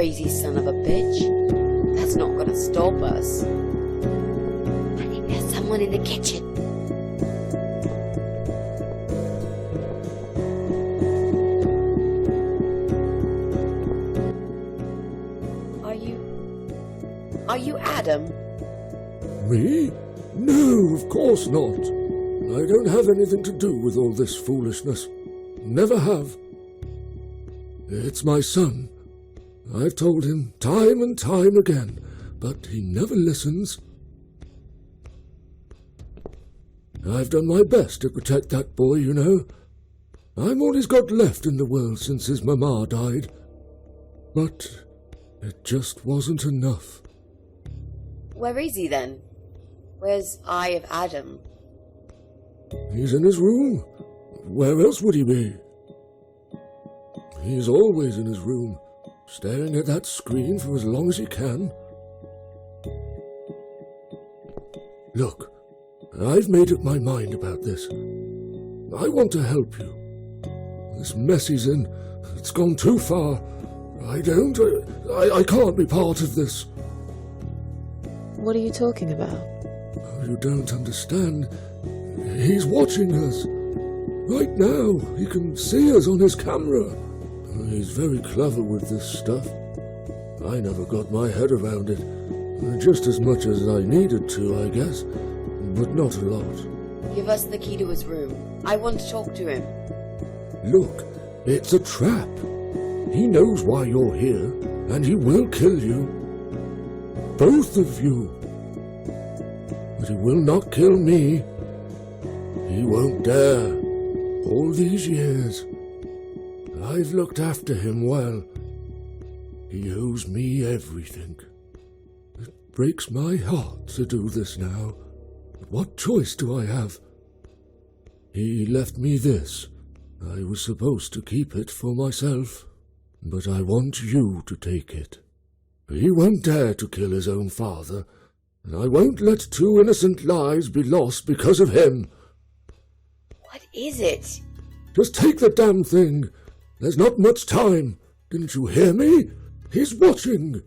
crazy son of a bitch. That's not gonna stop us. I think there's someone in the kitchen. Are you Adam? Me? No, of course not. I don't have anything to do with all this foolishness. Never have. It's my son. I've told him time and time again, but he never listens. I've done my best to protect that boy, you know. I'm all he's got left in the world since his mama died. But it just wasn't enough. Where is he then? Where's Eye of Adam? He's in his room. Where else would he be? He's always in his room, staring at that screen for as long as he can. Look, I've made up my mind about this. I want to help you. This mess he's in, it's gone too far. I can't be part of this. What are you talking about? You don't understand. He's watching us. Right now, he can see us on his camera. He's very clever with this stuff. I never got my head around it. Just as much as I needed to, I guess. But not a lot. Give us the key to his room. I want to talk to him. Look, it's a trap. He knows why you're here, and he will kill you. Both of you. But he will not kill me. He won't dare. All these years, I've looked after him well. He owes me everything. It breaks my heart to do this now. But what choice do I have? He left me this. I was supposed to keep it for myself, but I want you to take it. He won't dare to kill his own father, and I won't let 2 innocent lives be lost because of him. What is it? Just take the damn thing. There's not much time. Didn't you hear me? He's watching.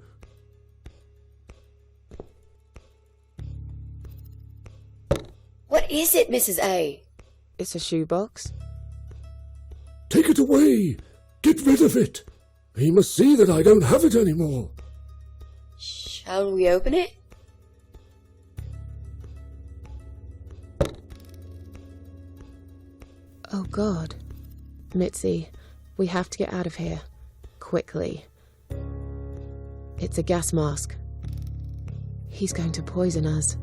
What is it, Mrs. A? It's a shoebox. Take it away. Get rid of it. He must see that I don't have it anymore. Shall we open it? Oh God. Mitzi, we have to get out of here. Quickly. It's a gas mask. He's going to poison us.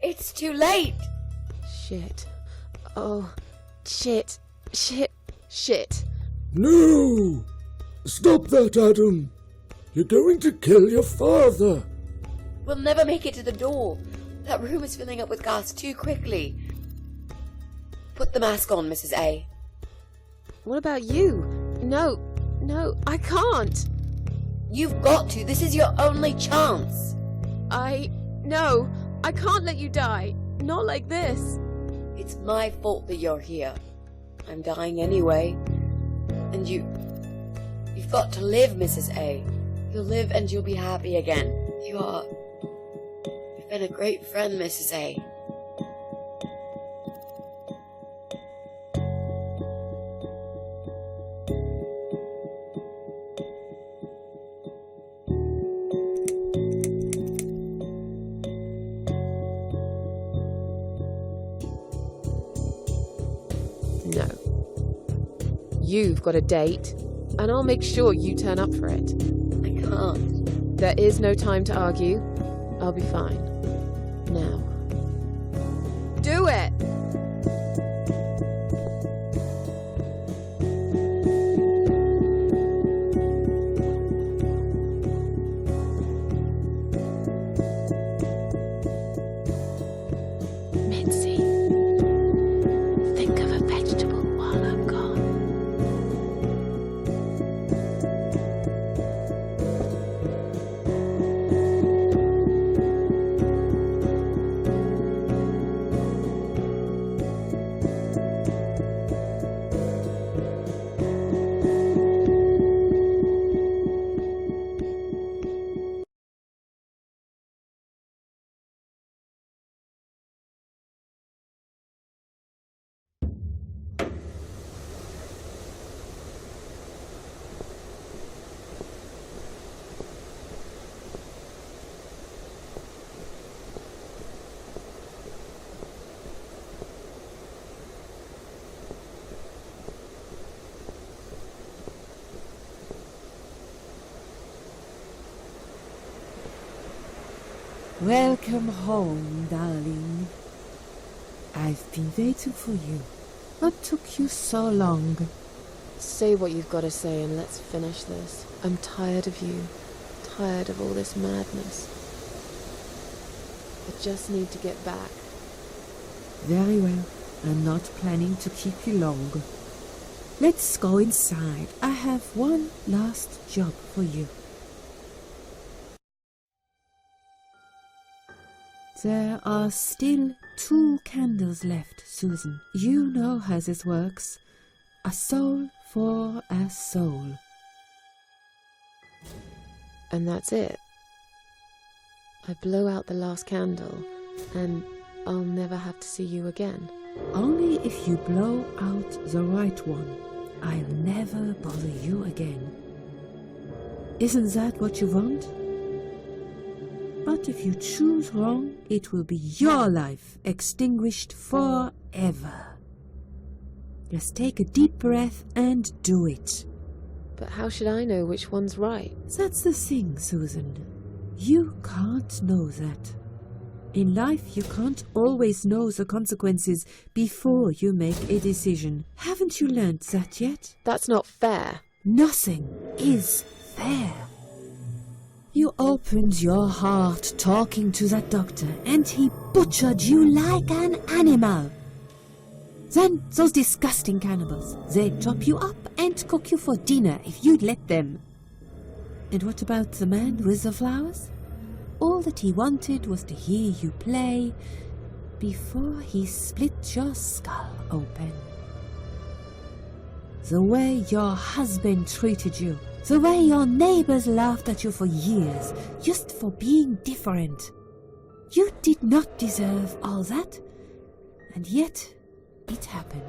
It's too late. Shit. Oh, shit. Shit. No! Stop that, Adam. You're going to kill your father. We'll never make it to the door. That room is filling up with gas too quickly. Put the mask on, Mrs. A. What about you? No, I can't. You've got to. This is your only chance. No, I can't let you die. Not like this. It's my fault that you're here. I'm dying anyway. And you've got to live, Mrs. A. You'll live and you'll be happy again. You've been a great friend, Mrs. A. No. You've got a date, and I'll make sure you turn up for it. I can't. There is no time to argue. I'll be fine. Now. Do it! Welcome home, darling. I've been waiting for you. What took you so long? Say what you've got to say and let's finish this. I'm tired of you. Tired of all this madness. I just need to get back. Very well. I'm not planning to keep you long. Let's go inside. I have one last job for you. There are still 2 candles left, Susan. You know how this works. A soul for a soul. And that's it. I blow out the last candle and I'll never have to see you again. Only if you blow out the right one. I'll never bother you again. Isn't that what you want? But if you choose wrong, it will be your life extinguished forever. Just take a deep breath and do it. But how should I know which one's right? That's the thing, Susan. You can't know that. In life, you can't always know the consequences before you make a decision. Haven't you learned that yet? That's not fair. Nothing is fair. You opened your heart talking to that doctor, and he butchered you like an animal. Then those disgusting cannibals, they'd chop you up and cook you for dinner if you'd let them. And what about the man with the flowers? All that he wanted was to hear you play before he split your skull open. The way your husband treated you, the way your neighbors laughed at you for years, just for being different. You did not deserve all that, and yet it happened.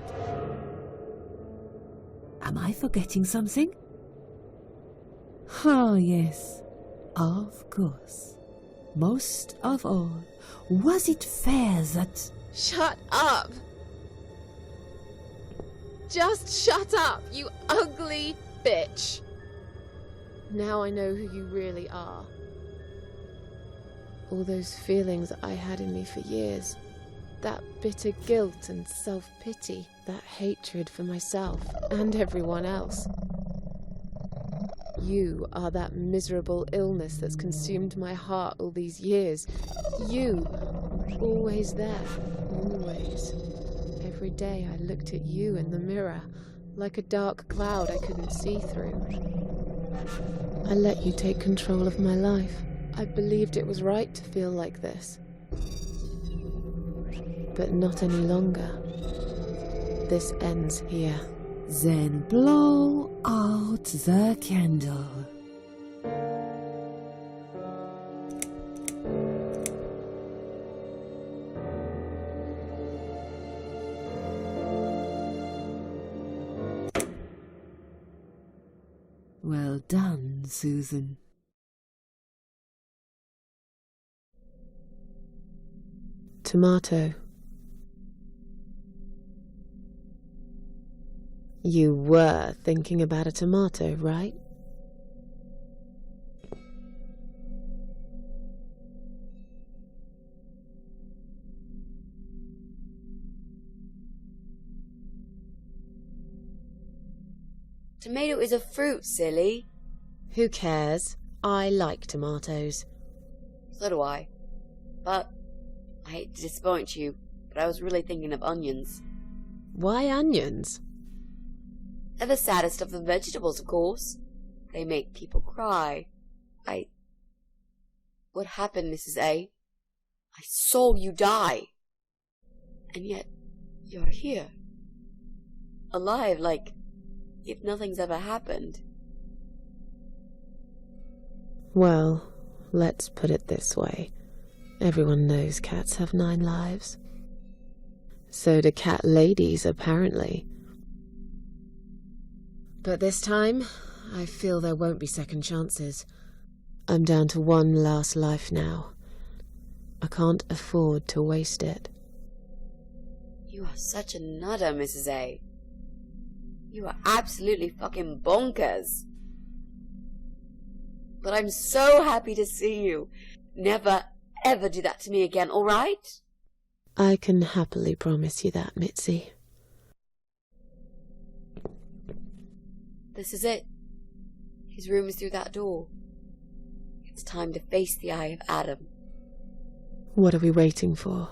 Am I forgetting something? Oh, yes, of course. Most of all, was it fair that... Shut up! Just shut up, you ugly bitch! Now I know who you really are. All those feelings I had in me for years. That bitter guilt and self-pity. That hatred for myself and everyone else. You are that miserable illness that's consumed my heart all these years. You, always there, always. Every day I looked at you in the mirror, like a dark cloud I couldn't see through. I let you take control of my life. I believed it was right to feel like this. But not any longer. This ends here. Then blow out the candle. Well done, Susan. Tomato. You were thinking about a tomato, right? Tomato is a fruit, silly. Who cares? I like tomatoes. So do I. But I hate to disappoint you, but I was really thinking of onions. Why onions? They're the saddest of the vegetables, of course. They make people cry. What happened, Mrs. A? I saw you die. And yet, you're here. Alive, like if nothing's ever happened. Well, let's put it this way. Everyone knows cats have 9 lives. So do cat ladies, apparently. But this time, I feel there won't be second chances. I'm down to one last life now. I can't afford to waste it. You are such a nutter, Mrs. A. You are absolutely fucking bonkers. But I'm so happy to see you. Never, ever do that to me again, alright? I can happily promise you that, Mitzi. This is it. His room is through that door. It's time to face the Eye of Adam. What are we waiting for?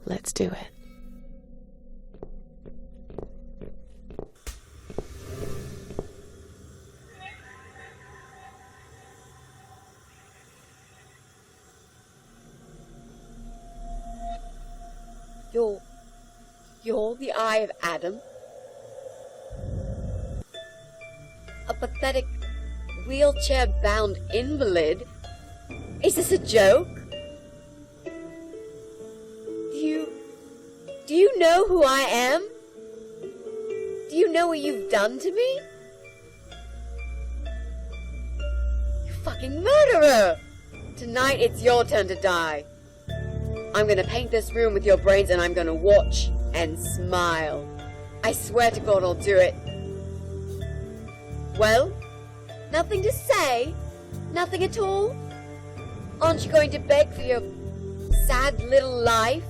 Let's do it. You're the Eye of Adam? A pathetic, wheelchair-bound invalid? Is this a joke? Do you know who I am? Do you know what you've done to me? You fucking murderer! Tonight it's your turn to die. I'm gonna paint this room with your brains and I'm gonna watch and smile. I swear to God I'll do it. Well, nothing to say? Nothing at all? Aren't you going to beg for your sad little life?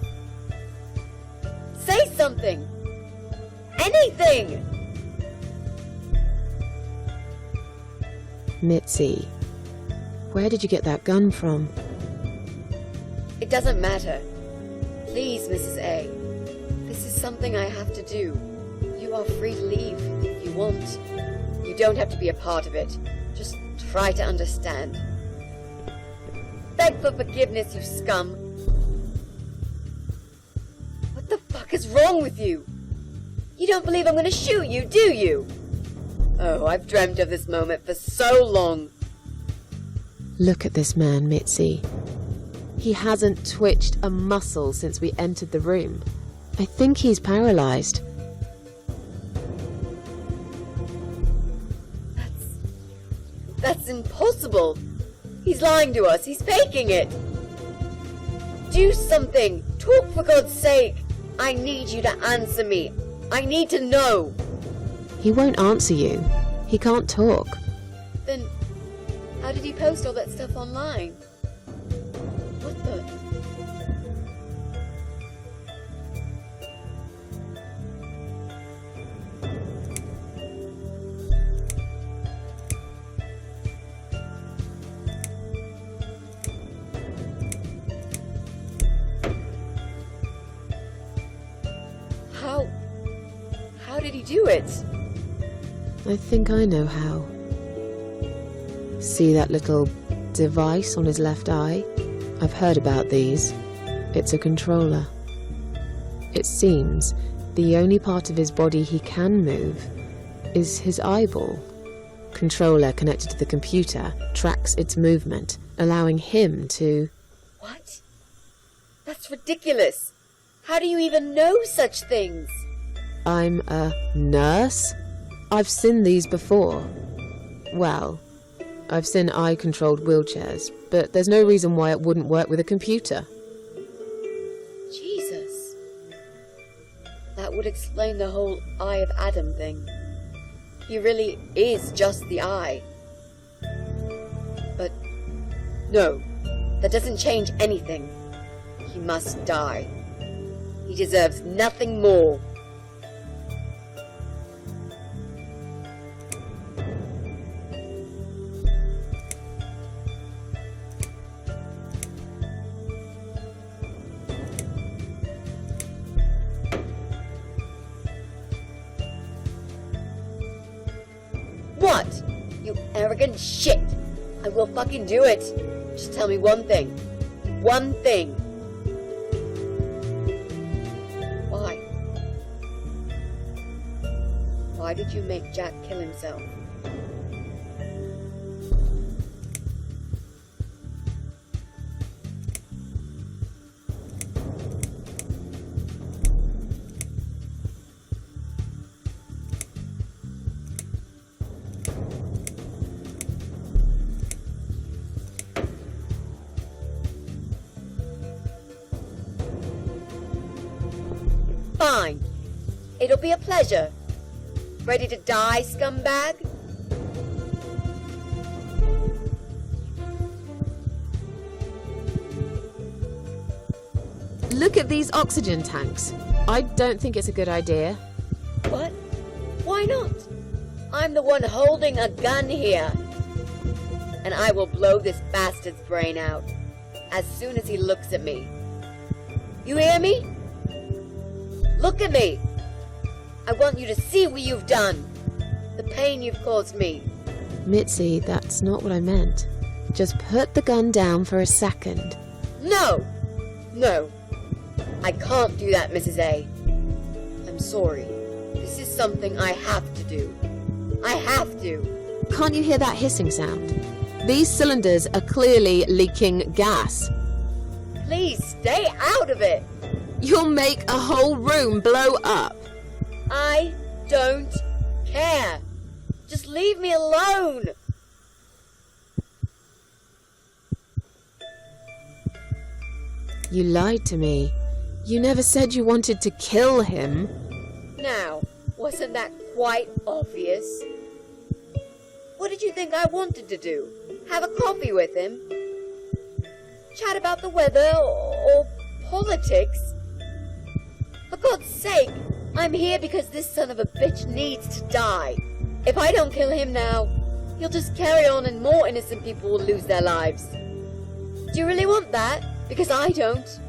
Say something! Anything! Mitzi, where did you get that gun from? It doesn't matter. Please, Mrs. A. This is something I have to do. You are free to leave if you want. You don't have to be a part of it. Just try to understand. Beg for forgiveness, you scum. What the fuck is wrong with you? You don't believe I'm gonna shoot you, do you? Oh, I've dreamt of this moment for so long. Look at this man, Mitzi. He hasn't twitched a muscle since we entered the room. I think he's paralyzed. That's impossible. He's lying to us. He's faking it. Do something. Talk for God's sake. I need you to answer me. I need to know. He won't answer you. He can't talk. Then, how did he post all that stuff online? What the? How did he do it? I think I know how. See that little device on his left eye? I've heard about these. It's a controller. It seems the only part of his body he can move is his eyeball. Controller connected to the computer tracks its movement, allowing him to... What? That's ridiculous. How do you even know such things? I'm a nurse? I've seen these before. Well, I've seen eye-controlled wheelchairs, but there's no reason why it wouldn't work with a computer. Jesus. That would explain the whole Eye of Adam thing. He really is just the eye. But no, that doesn't change anything. He must die. He deserves nothing more. What? You arrogant shit! I will fucking do it! Just tell me one thing. One thing. Why? Why did you make Jack kill himself? Fine. It'll be a pleasure. Ready to die, scumbag? Look at these oxygen tanks. I don't think it's a good idea. What? Why not? I'm the one holding a gun here. And I will blow this bastard's brain out as soon as he looks at me. You hear me? Look at me. I want you to see what you've done. The pain you've caused me. Mitzi, that's not what I meant. Just put the gun down for a second. No! No. I can't do that, Mrs. A. I'm sorry. This is something I have to do. I have to. Can't you hear that hissing sound? These cylinders are clearly leaking gas. Please stay out of it. You'll make a whole room blow up. I don't care. Just leave me alone. You lied to me. You never said you wanted to kill him. Now, wasn't that quite obvious? What did you think I wanted to do? Have a coffee with him? Chat about the weather or politics? For God's sake, I'm here because this son of a bitch needs to die. If I don't kill him now, he'll just carry on and more innocent people will lose their lives. Do you really want that? Because I don't.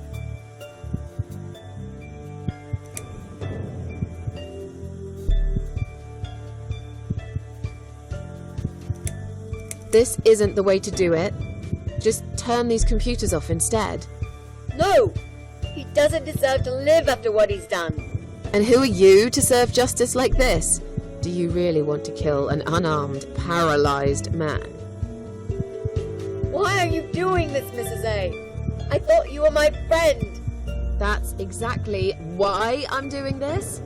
This isn't the way to do it. Just turn these computers off instead. No! He doesn't deserve to live after what he's done. And who are you to serve justice like this? Do you really want to kill an unarmed, paralyzed man? Why are you doing this, Mrs. A? I thought you were my friend. That's exactly why I'm doing this.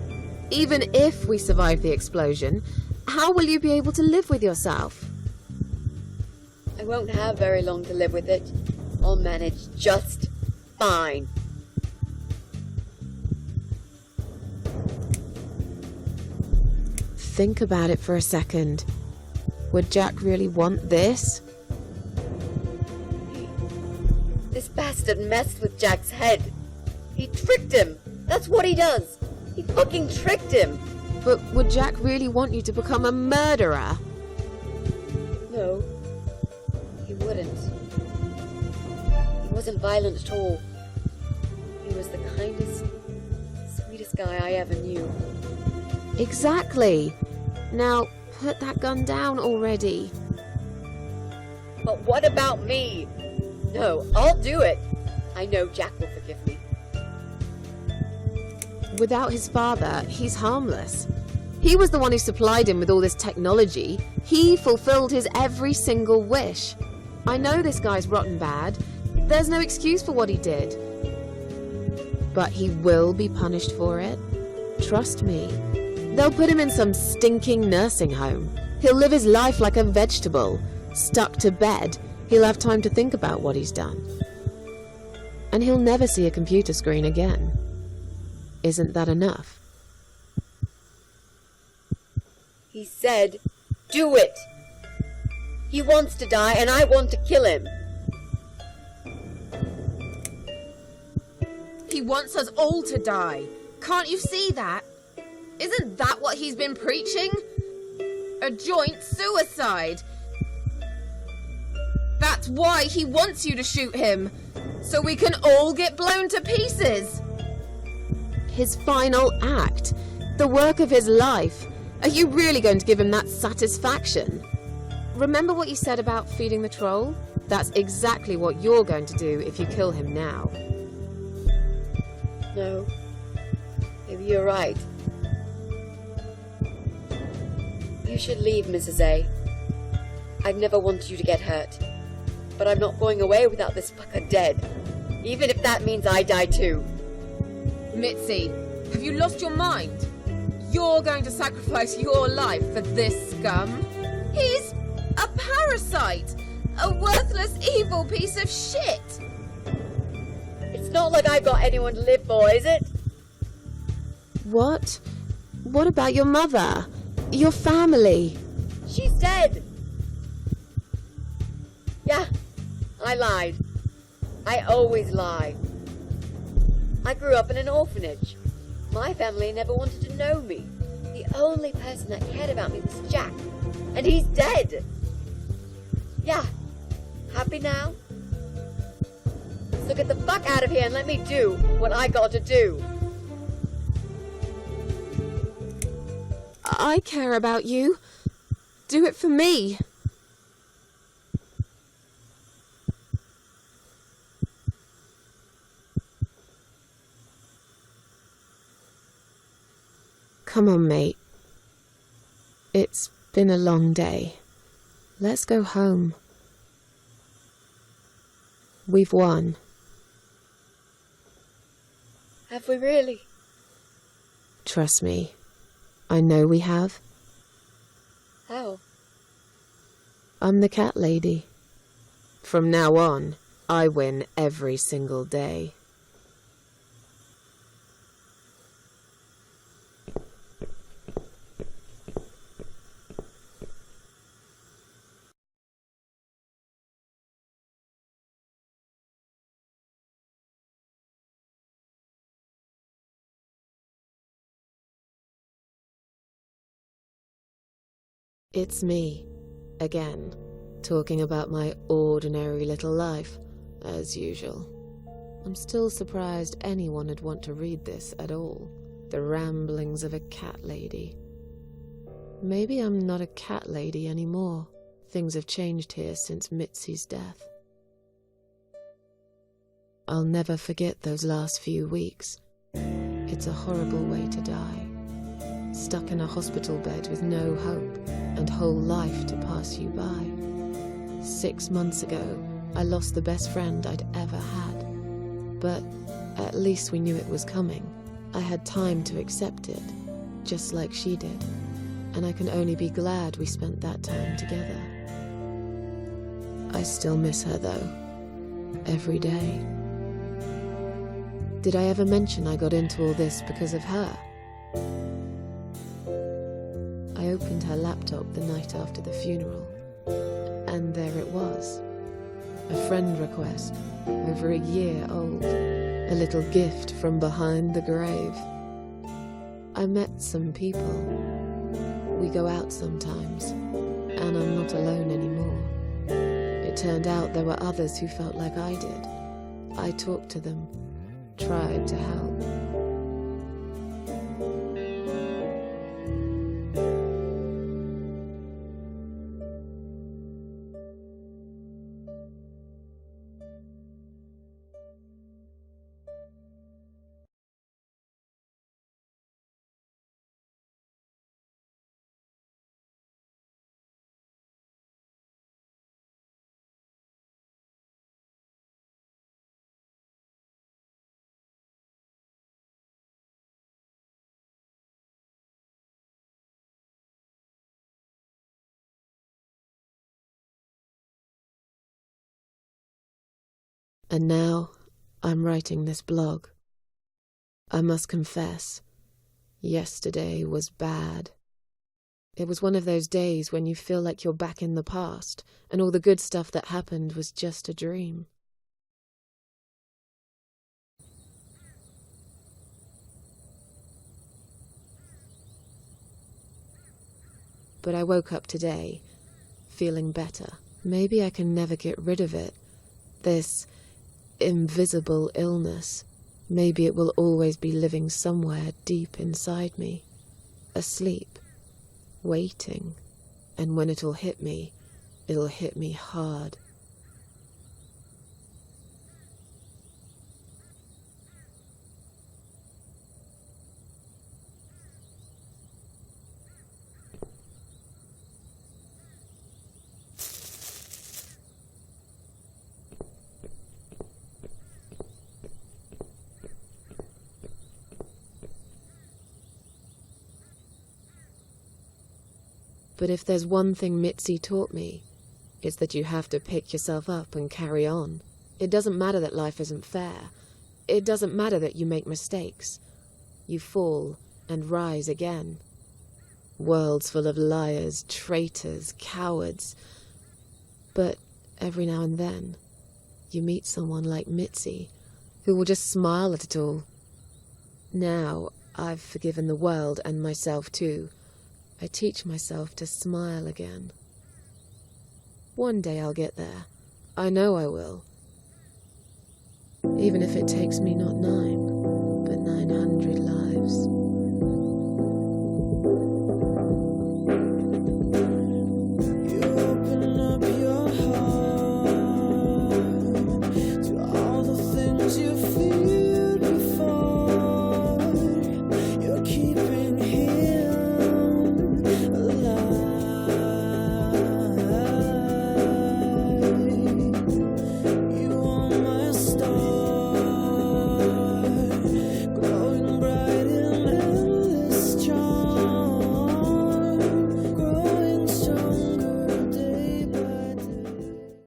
Even if we survive the explosion, how will you be able to live with yourself? I won't have very long to live with it. I'll manage just fine. Think about it for a second. Would Jack really want this? This bastard messed with Jack's head. He tricked him. That's what he does. He fucking tricked him. But would Jack really want you to become a murderer? No, he wouldn't. He wasn't violent at all. He was the kindest, sweetest guy I ever knew. Exactly. Now, put that gun down already. But what about me? No, I'll do it. I know Jack will forgive me. Without his father, he's harmless. He was the one who supplied him with all this technology. He fulfilled his every single wish. I know this guy's rotten bad. There's no excuse for what he did. But he will be punished for it. Trust me. They'll put him in some stinking nursing home. He'll live his life like a vegetable, stuck to bed. He'll have time to think about what he's done. And he'll never see a computer screen again. Isn't that enough? He said, do it. He wants to die and I want to kill him. He wants us all to die. Can't you see that? Isn't that what he's been preaching? A joint suicide. That's why he wants you to shoot him. So we can all get blown to pieces. His final act. The work of his life. Are you really going to give him that satisfaction? Remember what you said about feeding the troll? That's exactly what you're going to do if you kill him now. No. Maybe you're right. You should leave, Mrs. A. I'd never want you to get hurt. But I'm not going away without this fucker dead. Even if that means I die too. Mitzi, have you lost your mind? You're going to sacrifice your life for this scum? He's a parasite! A worthless, evil piece of shit! It's not like I've got anyone to live for, is it? What? What about your mother? Your family? She's dead! Yeah, I lied. I always lie. I grew up in an orphanage. My family never wanted to know me. The only person that cared about me was Jack. And he's dead! Yeah. Happy now? So get the fuck out of here and let me do what I got to do. I care about you. Do it for me. Come on, mate. It's been a long day. Let's go home. We've won. Have we really? Trust me. I know we have. How? I'm the cat lady. From now on, I win every single day. It's me, again, talking about my ordinary little life, as usual. I'm still surprised anyone would want to read this at all. The ramblings of a cat lady. Maybe I'm not a cat lady anymore. Things have changed here since Mitzi's death. I'll never forget those last few weeks. It's a horrible way to die. Stuck in a hospital bed with no hope and whole life to pass you by. 6 months ago, I lost the best friend I'd ever had. But at least we knew it was coming. I had time to accept it, just like she did. And I can only be glad we spent that time together. I still miss her though, every day. Did I ever mention I got into all this because of her? I opened her laptop the night after the funeral, and there it was. A friend request, over a year old. A little gift from behind the grave. I met some people. We go out sometimes, and I'm not alone anymore. It turned out there were others who felt like I did. I talked to them, tried to help. And now, I'm writing this blog. I must confess, yesterday was bad. It was one of those days when you feel like you're back in the past, and all the good stuff that happened was just a dream. But I woke up today, feeling better. Maybe I can never get rid of it. This invisible illness. Maybe it will always be living somewhere deep inside me, asleep, waiting, and when it'll hit me hard. But if there's one thing Mitzi taught me, it's that you have to pick yourself up and carry on. It doesn't matter that life isn't fair. It doesn't matter that you make mistakes. You fall and rise again. Worlds full of liars, traitors, cowards. But every now and then, you meet someone like Mitzi, who will just smile at it all Now I've forgiven the world and myself too. I teach myself to smile again. One day I'll get there. I know I will. Even if it takes me not 9, but 900 lives.